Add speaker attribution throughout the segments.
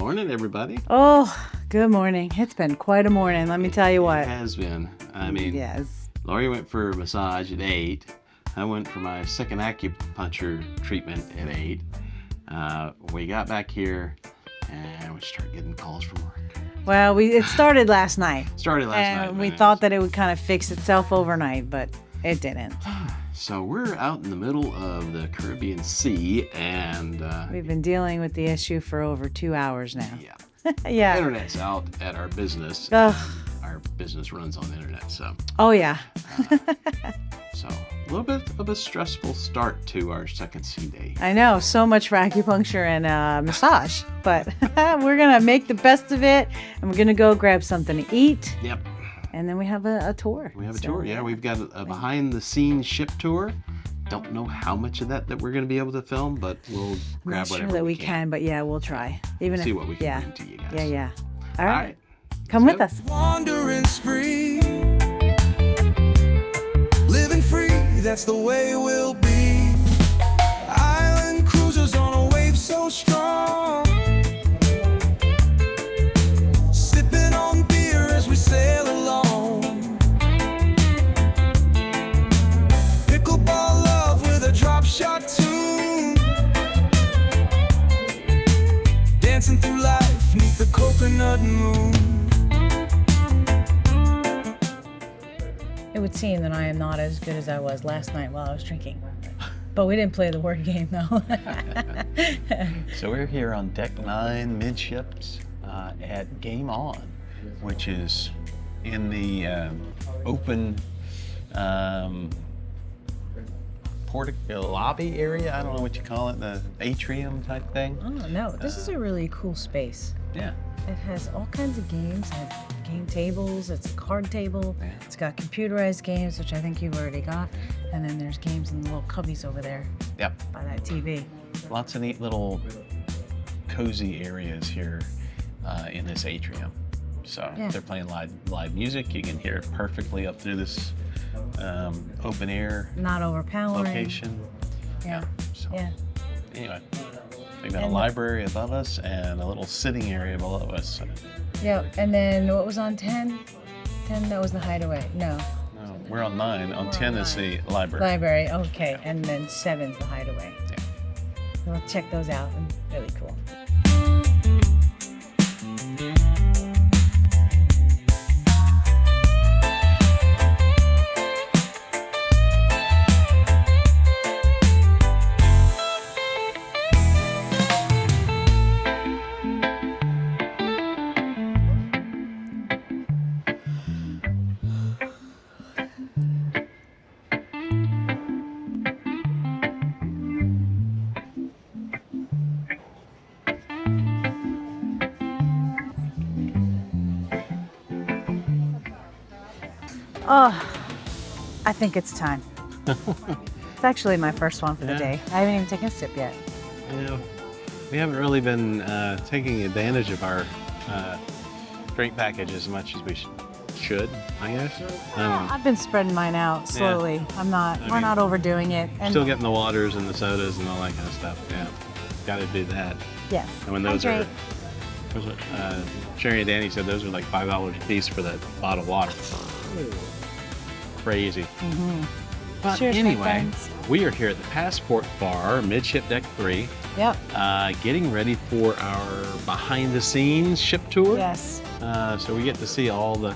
Speaker 1: morning, everybody.
Speaker 2: Oh, good morning. It's been quite a morning, let me tell you what.
Speaker 1: It has been. I mean,
Speaker 2: yes.
Speaker 1: Laurie went for a massage at 8. I went for my second acupuncture treatment at 8. We got back here and we started getting calls from work.
Speaker 2: Well, it started last night.
Speaker 1: And
Speaker 2: we thought that it would kind of fix itself overnight, but it didn't.
Speaker 1: So we're out in the middle of the Caribbean Sea, and
Speaker 2: we've been dealing with the issue for over 2 hours now.
Speaker 1: Yeah.
Speaker 2: Yeah.
Speaker 1: Internet's out at our business.
Speaker 2: Ugh.
Speaker 1: Our business runs on the internet, so.
Speaker 2: Oh yeah.
Speaker 1: So a little bit of a stressful start to our second sea day.
Speaker 2: I know, so much for acupuncture and massage, but we're gonna make the best of it, and we're gonna go grab something to eat.
Speaker 1: Yep.
Speaker 2: And then we have a tour.
Speaker 1: We have a tour, yeah. We've got a behind-the-scenes ship tour. Don't know how much of that we're going to be able to film, but we'll grab whatever
Speaker 2: that we can. But yeah, we'll try.
Speaker 1: Even see what we can bring to you guys.
Speaker 2: Yeah. All right. Come with us.
Speaker 3: Wandering spree, living free, that's the way we'll be. Island cruisers on a wave so strong, sipping on beer as we sail along. Pickleball love with a drop shot tune, dancing through life neath the coconut moon.
Speaker 2: It would seem that I am not as good as I was last night while I was drinking. But we didn't play the word game, though.
Speaker 1: So we're here on Deck 9 midships at Game On, which is in the open lobby area. I don't know what you call it, the atrium type thing.
Speaker 2: Oh, no. This is a really cool space.
Speaker 1: Yeah.
Speaker 2: It has all kinds of games. It has game tables. It's a card table.
Speaker 1: Yeah.
Speaker 2: It's got computerized games, which I think you've already got. And then there's games in the little cubbies over there.
Speaker 1: Yep.
Speaker 2: By that TV.
Speaker 1: Lots of neat little cozy areas here in this atrium. So
Speaker 2: Yeah.
Speaker 1: they're playing live music. You can hear it perfectly up through this open air
Speaker 2: Not overpowering.
Speaker 1: location.
Speaker 2: Yeah.
Speaker 1: So
Speaker 2: Yeah.
Speaker 1: anyway, we've got a
Speaker 2: And
Speaker 1: library above us and a little sitting area below us.
Speaker 2: Yeah. And then what was on 10? 10, that was the hideaway. No.
Speaker 1: No, we're on 9. On
Speaker 2: We're
Speaker 1: 10
Speaker 2: on
Speaker 1: is
Speaker 2: 9.
Speaker 1: the library.
Speaker 2: Library, okay. And then 7's the hideaway.
Speaker 1: Yeah.
Speaker 2: We'll check those out. Really cool. Oh, I think it's time. It's actually my first one for the day. I haven't even taken a sip yet.
Speaker 1: Yeah, we haven't really been taking advantage of our drink package as much as we should, I guess.
Speaker 2: I've been spreading mine out slowly. We're not overdoing it. And
Speaker 1: Still getting the waters and the sodas and all that kind of stuff. Yeah, got to do that.
Speaker 2: yes.
Speaker 1: And when those are, Sherry and Danny said those are like $5 a piece for that bottle of water. Crazy.
Speaker 2: Mm-hmm.
Speaker 1: But
Speaker 2: Cheers, my
Speaker 1: anyway,
Speaker 2: friends.
Speaker 1: we are here at the Passport Bar, Midship Deck 3.
Speaker 2: Yep.
Speaker 1: Getting ready for our behind-the-scenes ship tour.
Speaker 2: Yes.
Speaker 1: So we get to see all the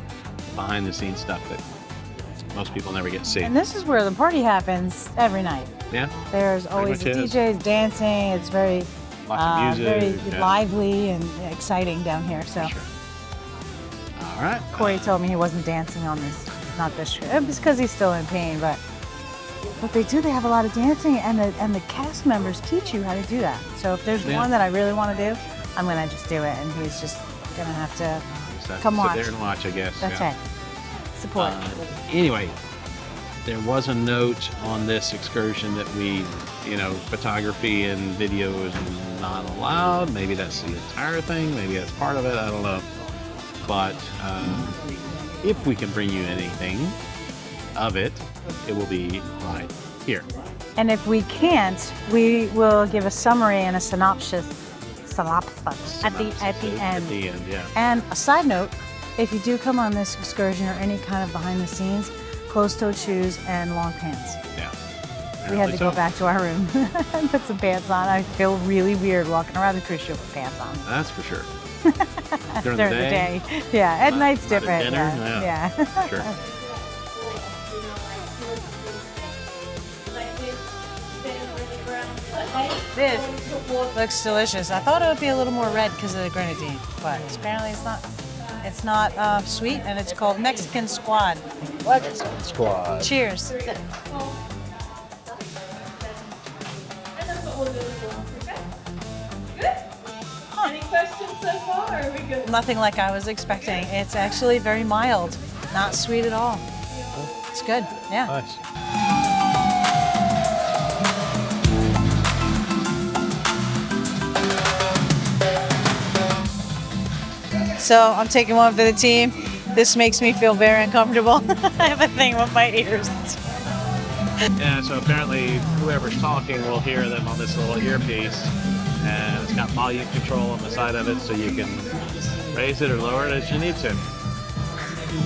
Speaker 1: behind-the-scenes stuff that most people never get to see.
Speaker 2: And this is where the party happens every night.
Speaker 1: Yeah.
Speaker 2: There's always the
Speaker 1: much is.
Speaker 2: DJs dancing. It's very,
Speaker 1: Lots of music.
Speaker 2: very lively and exciting down here. So
Speaker 1: Sure. All right.
Speaker 2: Corey told me he wasn't dancing on this, not this trip. It's because he's still in pain, but they do. They have a lot of dancing, and the cast members teach you how to do that. So if there's one that I really want to do, I'm gonna just do it, and he's just gonna have to come watch.
Speaker 1: Sit there and watch, I guess.
Speaker 2: That's right. Support.
Speaker 1: Anyway, there was a note on this excursion that photography and video is not allowed. Maybe that's the entire thing. Maybe that's part of it. I don't know. But if we can bring you anything of it, it will be right here.
Speaker 2: And if we can't, we will give a summary and a synopsis synopsis at the end.
Speaker 1: At the end, yeah.
Speaker 2: And a side note, if you do come on this excursion or any kind of behind the scenes, closed-toed shoes and long pants.
Speaker 1: Yeah.
Speaker 2: We had to go back to our room and put some pants on. I feel really weird walking around the cruise ship with pants on.
Speaker 1: That's for sure. During
Speaker 2: the day. Yeah, at night's
Speaker 1: not at
Speaker 2: different.
Speaker 1: dinner?
Speaker 2: Yeah.
Speaker 1: Sure.
Speaker 2: This looks delicious. I thought it would be a little more red because of the grenadine, but apparently it's not. It's not sweet, and it's called Mexican Squad.
Speaker 1: Mexican Squad.
Speaker 2: Cheers.
Speaker 4: Any questions so far? Or are we good?
Speaker 2: Nothing like I was expecting. It's actually very mild, not sweet at all. It's good. Yeah.
Speaker 1: Nice.
Speaker 2: So I'm taking one for the team. This makes me feel very uncomfortable. I have a thing with my ears.
Speaker 1: Yeah, so apparently whoever's talking will hear them on this little earpiece. And it's got volume control on the side of it, so you can raise it or lower it as you need to.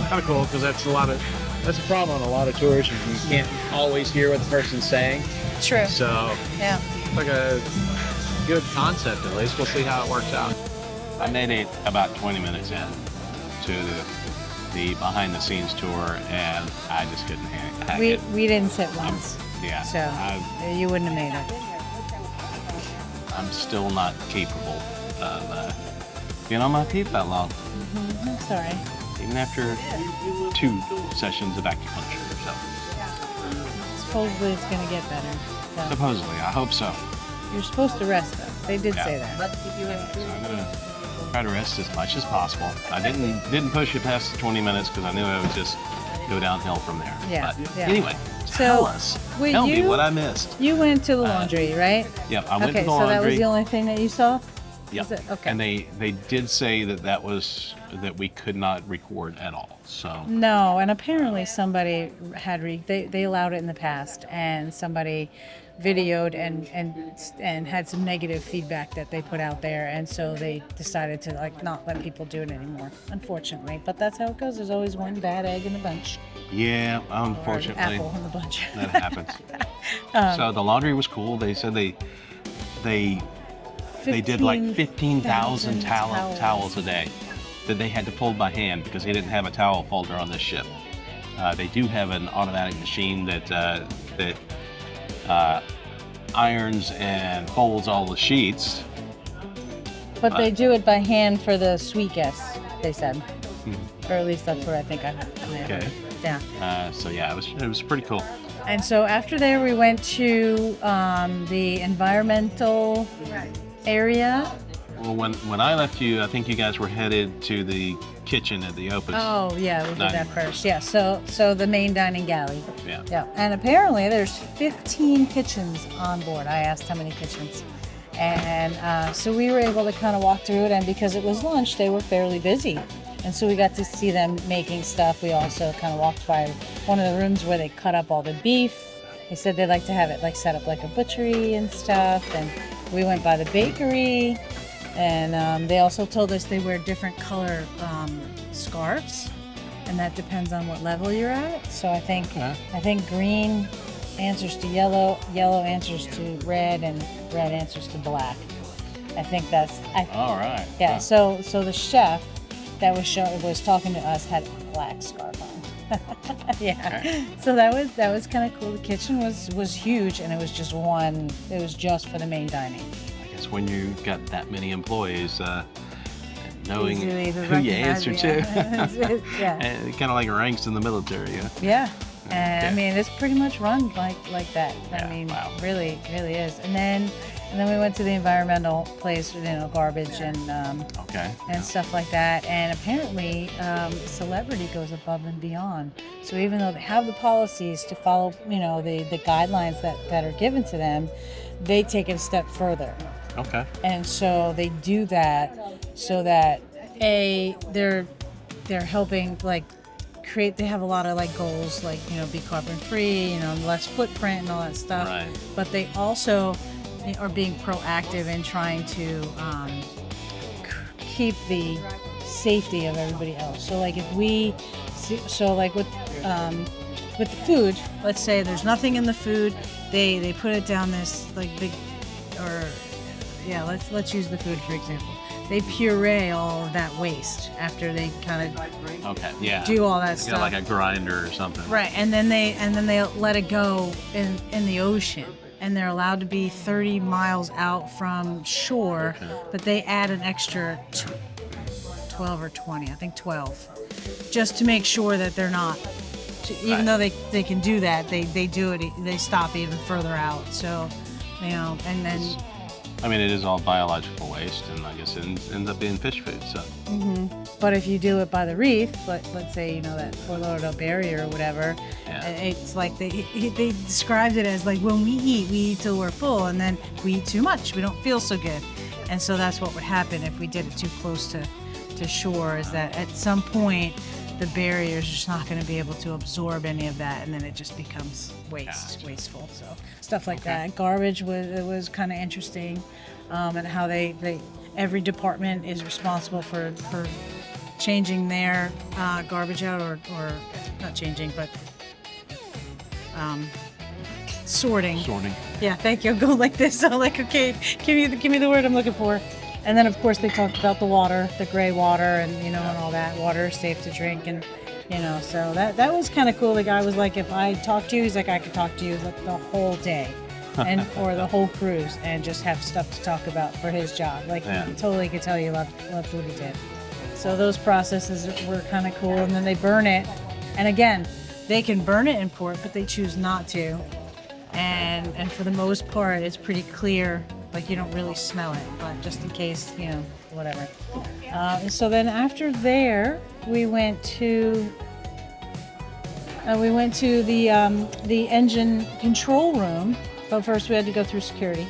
Speaker 1: Kind of cool, because that's a problem on a lot of tours. You can't always hear what the person's saying.
Speaker 2: True.
Speaker 1: So
Speaker 2: Yeah.
Speaker 1: it's like a good concept, at least. We'll see how it works out. I made it about 20 minutes in to the behind the scenes tour, and I just couldn't hack it.
Speaker 2: We didn't sit once,
Speaker 1: Yeah,
Speaker 2: so you wouldn't have made it.
Speaker 1: I'm still not capable of being on my feet that long,
Speaker 2: I'm sorry.
Speaker 1: even after 2 sessions of acupuncture. So
Speaker 2: Supposedly it's gonna get better. So.
Speaker 1: supposedly, I hope so.
Speaker 2: You're supposed to rest though. They did
Speaker 1: Yeah.
Speaker 2: say that.
Speaker 1: So I'm gonna try to rest as much as possible. I didn't push it past the 20 minutes because I knew I would just go downhill from there.
Speaker 2: Yeah,
Speaker 1: But
Speaker 2: yeah.
Speaker 1: anyway,
Speaker 2: So,
Speaker 1: tell me what I missed.
Speaker 2: You went to the laundry, right?
Speaker 1: Yep, I went
Speaker 2: Okay,
Speaker 1: to the
Speaker 2: so that was
Speaker 1: laundry.
Speaker 2: the only thing that you saw?
Speaker 1: Yep.
Speaker 2: Was it? Okay.
Speaker 1: And they did say that we could not record at all. So
Speaker 2: No, and apparently somebody had they allowed it in the past, and somebody videoed and had some negative feedback that they put out there, and so they decided to like not let people do it anymore, unfortunately. But that's how it goes. There's always one bad egg in the bunch,
Speaker 1: yeah,
Speaker 2: or an
Speaker 1: unfortunately
Speaker 2: apple in the bunch.
Speaker 1: that happens. So the laundry was cool. They said they did like 15,000 towels a day that they had to fold by hand because they didn't have a towel folder on this ship. They do have an automatic machine that irons and folds all the sheets.
Speaker 2: But they do it by hand for the suite guests, they said. Or at least that's what I think I heard.
Speaker 1: Okay.
Speaker 2: Yeah.
Speaker 1: So yeah, it was pretty cool.
Speaker 2: And so after there, we went to the environmental area.
Speaker 1: Well, when I left you, I think you guys were headed to the kitchen at the Opus.
Speaker 2: Oh, yeah, we did
Speaker 1: Dining
Speaker 2: that
Speaker 1: room.
Speaker 2: first. Yeah, so the main dining galley.
Speaker 1: Yeah.
Speaker 2: Yeah, and apparently there's 15 kitchens on board. I asked how many kitchens. And so we were able to kind of walk through it, and because it was lunch, they were fairly busy. And so we got to see them making stuff. We also kind of walked by one of the rooms where they cut up all the beef. They said they'd like to have it like set up like a butchery and stuff. And we went by the bakery, and they also told us they wear different color scarves, and that depends on what level you're at. So I think green answers to yellow, yellow answers to red, and red answers to black. I think that's.
Speaker 1: All right.
Speaker 2: Yeah.
Speaker 1: Wow.
Speaker 2: So the chef that was talking to us had a black scarf on. Yeah.
Speaker 1: Okay.
Speaker 2: So that was kind of cool. The kitchen was huge, and it was just one. It was just for the main dining.
Speaker 1: I guess when you got that many employees, knowing
Speaker 2: Easily to
Speaker 1: who you
Speaker 2: recognize
Speaker 1: answer
Speaker 2: me,
Speaker 1: to,
Speaker 2: yeah.
Speaker 1: and kind of like ranks in the military. Yeah.
Speaker 2: Yeah. And
Speaker 1: Yeah.
Speaker 2: I mean, it's pretty much run like that.
Speaker 1: Yeah,
Speaker 2: I mean,
Speaker 1: wow.
Speaker 2: really is. And then we went to the environmental place, garbage and
Speaker 1: Okay.
Speaker 2: and stuff like that. And apparently, celebrity goes above and beyond. So even though they have the policies to follow, the guidelines that are given to them, they take it a step further.
Speaker 1: Okay.
Speaker 2: And so they do that so that they're helping create. They have a lot of goals be carbon free, less footprint and all that stuff.
Speaker 1: Right.
Speaker 2: But they also or being proactive in trying to keep the safety of everybody else. So like if we, so like with the food, let's say there's nothing in the food, they put it down this like big, or yeah, let's use the food for example. They puree all of that waste after they kind of do all that stuff.
Speaker 1: Like a grinder or something.
Speaker 2: Right, and then they let it go in the ocean, and they're allowed to be 30 miles out from shore, but they add an extra 12 or 20, I think 12, just to make sure that they're not. Even though they can do that, they do it. They stop even further out. So, you know, and then.
Speaker 1: I mean, it is all biological waste, and I guess it ends up being fish food. So.
Speaker 2: But if you do it by the reef, let's say, you know, that Fort Lauderdale barrier or whatever, it's like they described it as like when we eat till we're full, and then if we eat too much, we don't feel so good. And so that's what would happen if we did it too close to shore, is that at some point the barrier is just not going to be able to absorb any of that, and then it just becomes wasteful. So stuff like that. Garbage was kind of interesting, and how they every department is responsible for changing their garbage out, or not changing, but sorting. Yeah, thank you. I'll go like this. So like, okay, give me the word I'm looking for. And then of course they talked about the water, the gray water, and you know, and all that. Water is safe to drink, and you know, so that was kind of cool. The guy was like, if I talk to you, he's like, I could talk to you like the whole day, and or the whole cruise, and just have stuff to talk about for his job. Like he totally could tell you loved what he did. So those processes were kind of cool. And then they burn it, and again, they can burn it in port, but they choose not to. And for the most part, it's pretty clear. Like you don't really smell it, but just in case, you know, whatever. So then after there, we went to the engine control room. But first, we had to go through security,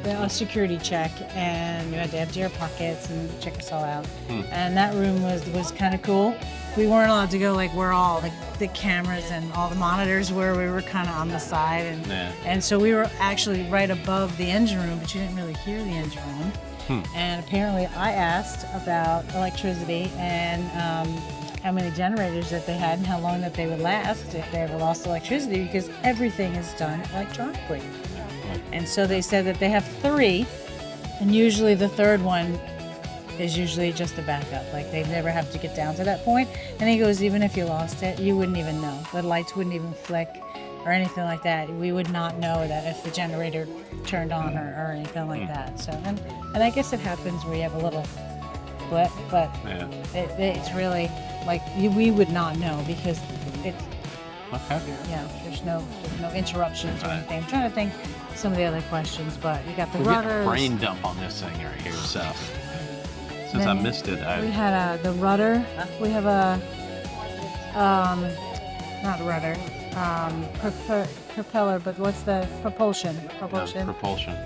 Speaker 2: a security check, and you had to empty our pockets and check us all out. And that room was kind of cool. We weren't allowed to go like where all the cameras and all the monitors were. We were kind of on the side, and so we were actually right above the engine room, but you didn't really hear the engine room. And apparently I asked about electricity and how many generators that they had and how long that they would last if they ever lost electricity, because everything is done electronically. And so they said that they have 3, and usually the third one is usually just a backup. Like they never have to get down to that point. And he goes, even if you lost it, you wouldn't even know. The lights wouldn't even flick or anything like that. We would not know that if the generator turned on or anything like that. So, and I guess it happens where you have a little blip, but it's really like we would not know, because it's there's no interruptions or anything. I'm trying to think some of the other questions, but you got the rudders.
Speaker 1: A brain dump on this thing right here, so since I missed it,
Speaker 2: we had the rudder. We have a not rudder, propeller, but what's the propulsion? Propulsion.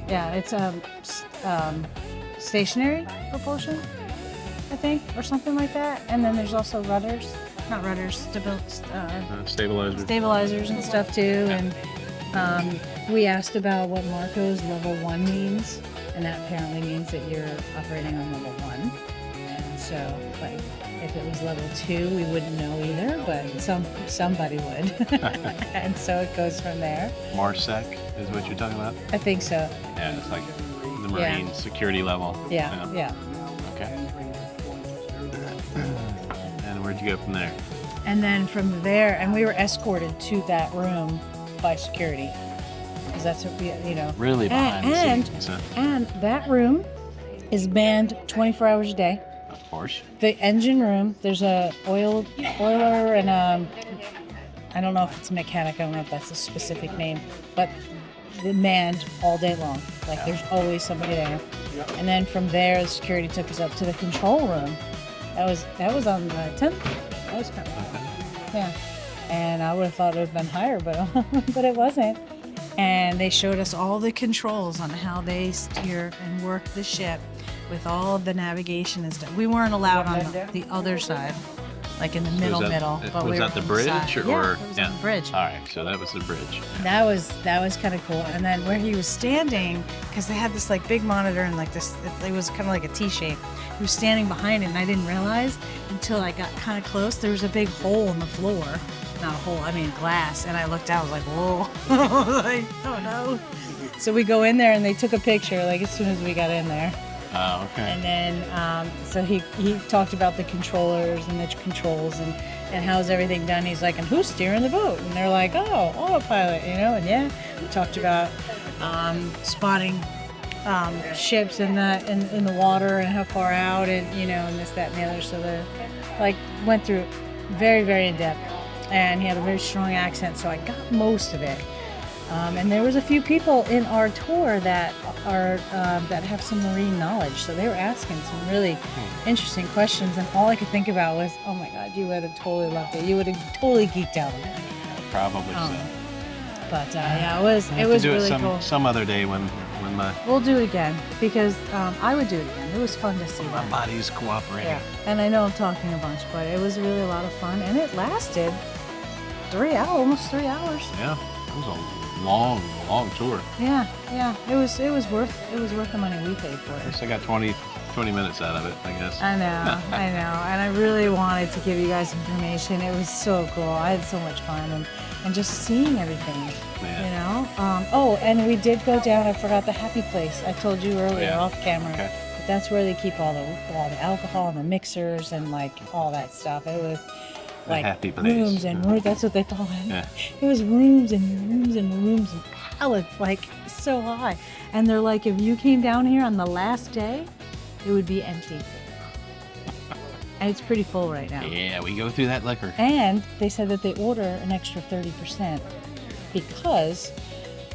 Speaker 2: Yeah, it's stationary propulsion, I think, or something like that. And then there's also rudders, not rudders, stabilizers and stuff too. And we asked about what Marco's level 1 means, and that apparently means that you're operating on level 1. And so, like, if it was level 2, we wouldn't know either, but somebody would. And so it goes from there.
Speaker 1: MARSEC is what you're talking about?
Speaker 2: I think so.
Speaker 1: Yeah, it's like the Marine security level.
Speaker 2: Yeah.
Speaker 1: Okay. And where'd you go from there?
Speaker 2: And then from there, and we were escorted to that room by security, because that's what we, you know.
Speaker 1: Really behind the scenes.
Speaker 2: And that room is manned 24 hours a day.
Speaker 1: Of course.
Speaker 2: The engine room, there's a oiler and I don't know if it's a mechanic, I don't know if that's a specific name, but they're manned all day long. Like there's always somebody there. And then from there, the security took us up to the control room. That was on the 10th. That was kind of, yeah. And I would have thought it would have been higher, but it wasn't. And they showed us all the controls on how they steer and work the ship with all of the navigation and stuff. We weren't allowed on the other side like in the middle. But
Speaker 1: Was
Speaker 2: we
Speaker 1: that
Speaker 2: were
Speaker 1: the
Speaker 2: on
Speaker 1: bridge
Speaker 2: side.
Speaker 1: or?
Speaker 2: Yeah, it was on the bridge.
Speaker 1: All right, so that was the bridge.
Speaker 2: That was kind of cool. And then where he was standing, because they had this like big monitor and like this, it was kind of like a T shape. He was standing behind it, and I didn't realize until I got kind of close. There was a big hole in the floor. Not a hole, I mean glass. And I looked out, I was like, whoa. Like, oh no. So we go in there, and they took a picture like as soon as we got in there.
Speaker 1: Oh, okay.
Speaker 2: And then, so he talked about the controllers and the controls and how's everything done. He's like, and who's steering the boat? And they're like, oh, autopilot, you know? And yeah, we talked about spotting ships in the water and how far out and, you know, and this, that, and the other. So went through very, very in depth. And he had a very strong accent, so I got most of it. And there was a few people in our tour that are that have some marine knowledge, so they were asking some really interesting questions, and all I could think about was, oh my God, you would have totally loved it. You would have totally geeked out on it.
Speaker 1: Probably so.
Speaker 2: But yeah, it was
Speaker 1: do
Speaker 2: really
Speaker 1: it
Speaker 2: cool.
Speaker 1: some other day when my
Speaker 2: We'll do it again because I would do it again. It was fun to see that.
Speaker 1: body's cooperating.
Speaker 2: Yeah, and I know I'm talking a bunch, but it was really a lot of fun, and it lasted 3 hours, almost 3 hours.
Speaker 1: Yeah, it was a long tour.
Speaker 2: Yeah. It was worth the money we paid for
Speaker 1: I
Speaker 2: it.
Speaker 1: guess I got 20 minutes out of it, I guess.
Speaker 2: I know, and I really wanted to give you guys information. It was so cool. I had so much fun, and just seeing everything,
Speaker 1: Yeah.
Speaker 2: you know. Oh, and we did go down. I forgot the happy place. I told you earlier
Speaker 1: Yeah.
Speaker 2: off camera.
Speaker 1: Okay.
Speaker 2: But that's where they keep all the alcohol and the mixers and like all that stuff. It was like
Speaker 1: happy place.
Speaker 2: rooms and rooms. That's what they call it.
Speaker 1: Yeah.
Speaker 2: It was rooms and rooms and rooms and pallets, like so high. And they're like, if you came down here on the last day, it would be empty. And it's pretty full right now.
Speaker 1: Yeah, we go through that liquor.
Speaker 2: And they said that they order an extra 30% because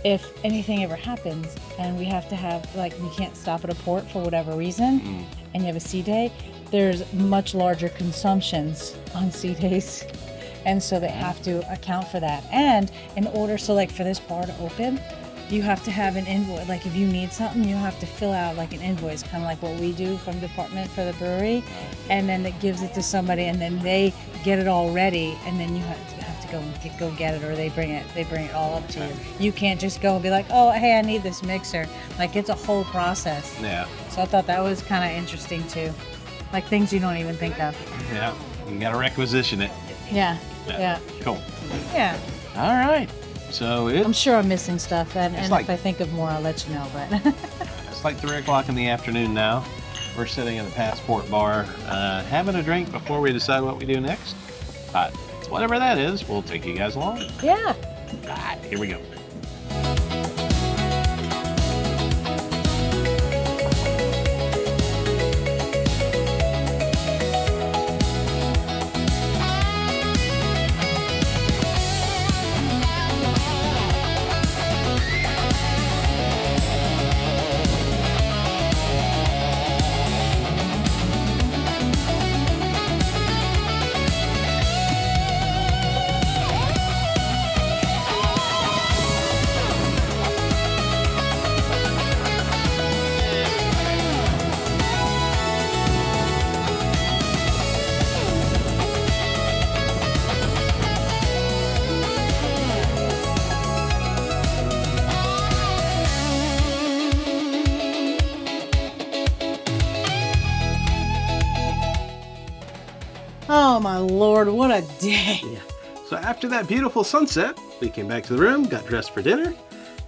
Speaker 2: if anything ever happens and we have to have, like, we can't stop at a port for whatever reason, and you have a sea day, there's much larger consumptions on sea days. And so they have to account for that. And in order, so like for this bar to open, you have to have an invoice. Like if you need something, you have to fill out like an invoice, kind of like what we do from department for the brewery. And then it gives it to somebody, and then they get it all ready, and then you have to go get it, or they bring it all up to you. You can't just go and be like, oh, hey, I need this mixer. Like it's a whole process.
Speaker 1: Yeah.
Speaker 2: So I thought that was kind of interesting too. Like things you don't even think of.
Speaker 1: Yeah. You got to requisition it.
Speaker 2: Yeah. Yeah.
Speaker 1: Cool.
Speaker 2: Yeah.
Speaker 1: All right. So
Speaker 2: I'm sure I'm missing stuff, and
Speaker 1: like-
Speaker 2: if I think of more, I'll let you know. But
Speaker 1: it's like 3 o'clock in the afternoon now. We're sitting in the Passport Bar, having a drink before we decide what we do next. But whatever that is, we'll take you guys along.
Speaker 2: yeah.
Speaker 1: All right, here we go.
Speaker 2: Oh my Lord, what a day!
Speaker 1: So after that beautiful sunset, we came back to the room, got dressed for dinner,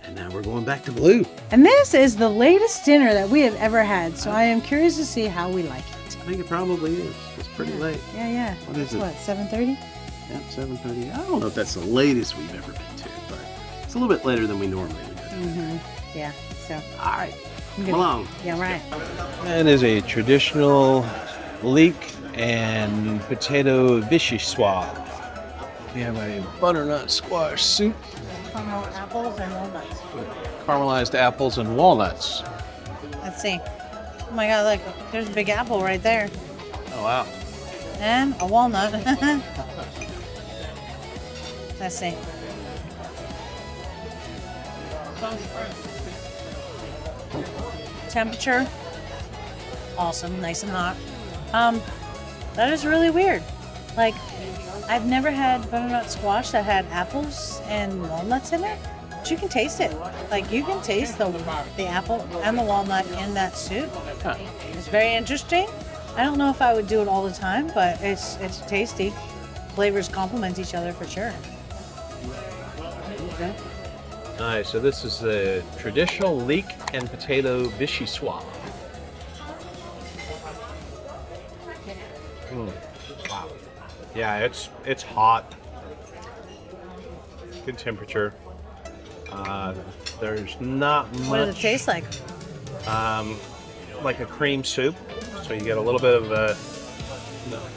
Speaker 1: and now we're going back to Blue.
Speaker 2: And this is the latest dinner that we have ever had, so I am curious to see how we like it.
Speaker 1: I think it probably is. It's pretty late.
Speaker 2: Yeah.
Speaker 1: What is it?
Speaker 2: What, 7:30?
Speaker 1: Yep, 7:30. I don't know if that's the latest we've ever been to, but it's a little bit later than we normally would go.
Speaker 2: Mm-hmm. Yeah. So.
Speaker 1: All right,
Speaker 2: I'm
Speaker 1: come along.
Speaker 2: Yeah, right.
Speaker 1: That is a traditional leek and potato vichyssoise. We have a butternut squash soup,
Speaker 2: Caramel apples and walnuts.
Speaker 1: caramelized apples and walnuts.
Speaker 2: Let's see. Oh my God! Look, there's a big apple right there,
Speaker 1: Oh wow.
Speaker 2: and a walnut. Let's see. Temperature, awesome, nice and hot. That is really weird. Like, I've never had butternut squash that had apples and walnuts in it, but you can taste it. Like, you can taste the apple and the walnut in that soup.
Speaker 1: Huh.
Speaker 2: It's very interesting. I don't know if I would do it all the time, but it's tasty. Flavors complement each other for sure.
Speaker 1: Okay. All right, so this is the traditional leek and potato vichyssoise. Wow. Yeah, it's hot. Good temperature. There's not much.
Speaker 2: What does it taste like?
Speaker 1: Like a cream soup. So you get a little bit of the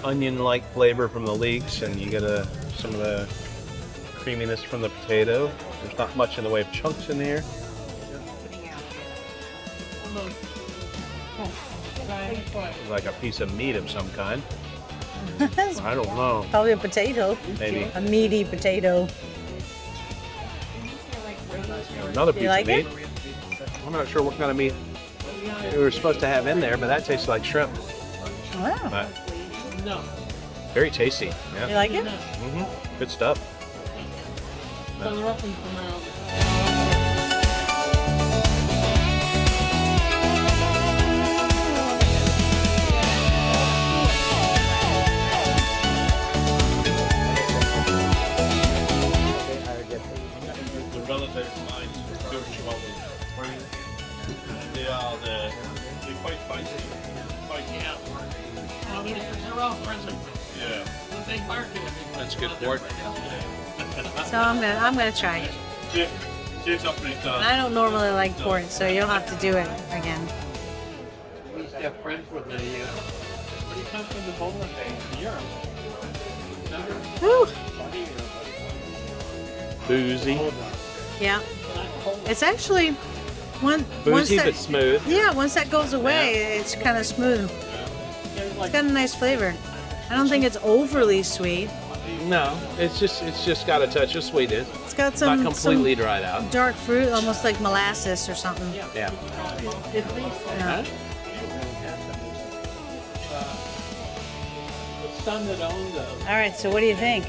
Speaker 1: onion-like flavor from the leeks, and you get some of the creaminess from the potato. There's not much in the way of chunks in here. Like a piece of meat of some kind. I don't know.
Speaker 2: Probably a potato.
Speaker 1: Maybe.
Speaker 2: A meaty potato.
Speaker 1: Another piece
Speaker 2: like
Speaker 1: of meat. I'm not sure what kind of meat we were supposed to have in there, but that tastes like shrimp.
Speaker 2: Wow.
Speaker 1: But very tasty. Yeah.
Speaker 2: You like it?
Speaker 1: Mm-hmm. Good stuff.
Speaker 5: The relative lines of Jewish Chihuahua. They're quite feisty. Quite yeah.
Speaker 1: That's good pork.
Speaker 2: So I'm gonna try it.
Speaker 5: Jake's up pretty tough.
Speaker 2: I don't normally like pork, so you'll have to do it again.
Speaker 6: We used to have friends with the, where do you come from, the bowling days in Europe?
Speaker 2: Whew.
Speaker 1: Boozy.
Speaker 2: Yeah. It's actually once
Speaker 1: Boozy
Speaker 2: that
Speaker 1: but smooth.
Speaker 2: once that goes away, it's kind of smooth. It's got a nice flavor. I don't think it's overly sweet.
Speaker 1: No, it's just got a touch of sweetness.
Speaker 2: It's got some
Speaker 1: Not completely dried out.
Speaker 2: dark fruit, almost like molasses or something.
Speaker 1: Yeah.
Speaker 2: Yeah.
Speaker 6: The son that owned
Speaker 2: All right, so what do you think?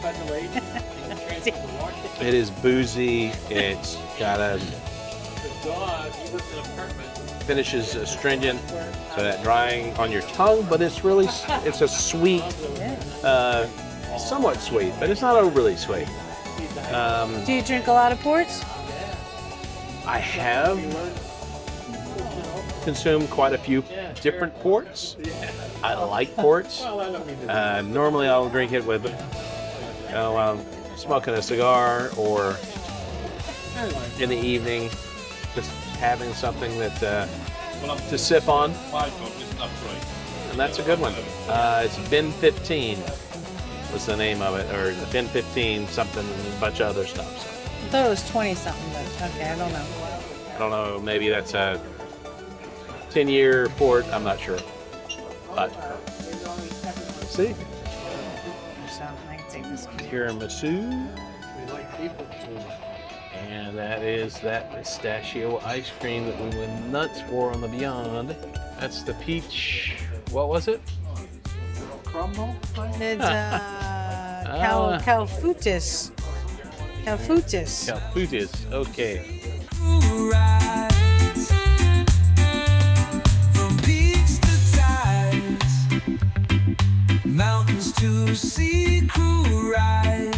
Speaker 6: Federation and transferred to Washington.
Speaker 1: It is boozy. It's got a
Speaker 6: The dog, he lived in an apartment.
Speaker 1: finishes astringent, so that drying on your tongue, but it's really it's a sweet, somewhat sweet, but it's not overly sweet.
Speaker 2: Do you drink a lot of ports?
Speaker 1: I have consumed quite a few different ports. I like ports. Normally I'll drink it with, while I'm smoking a cigar or in the evening, just having something that to sip on, and that's a good one. It's Ben 15 was the name of it, or the Ben 15 something, a bunch of other stuff. So,
Speaker 2: I thought it was 20 something, but okay, I don't know.
Speaker 1: I don't know, maybe that's a 10-year port, I'm not sure. But, let's see.
Speaker 2: So I can take this one.
Speaker 1: Tiramisu,
Speaker 6: We like people to.
Speaker 1: and that is that pistachio ice cream that we went nuts for on the Beyond. That's the peach, what was it?
Speaker 6: Crumble?
Speaker 2: It's Calfutis. Calfutis.
Speaker 1: Calfutis, okay.
Speaker 3: Rise from peaks to tides, mountains to sea, crew rise.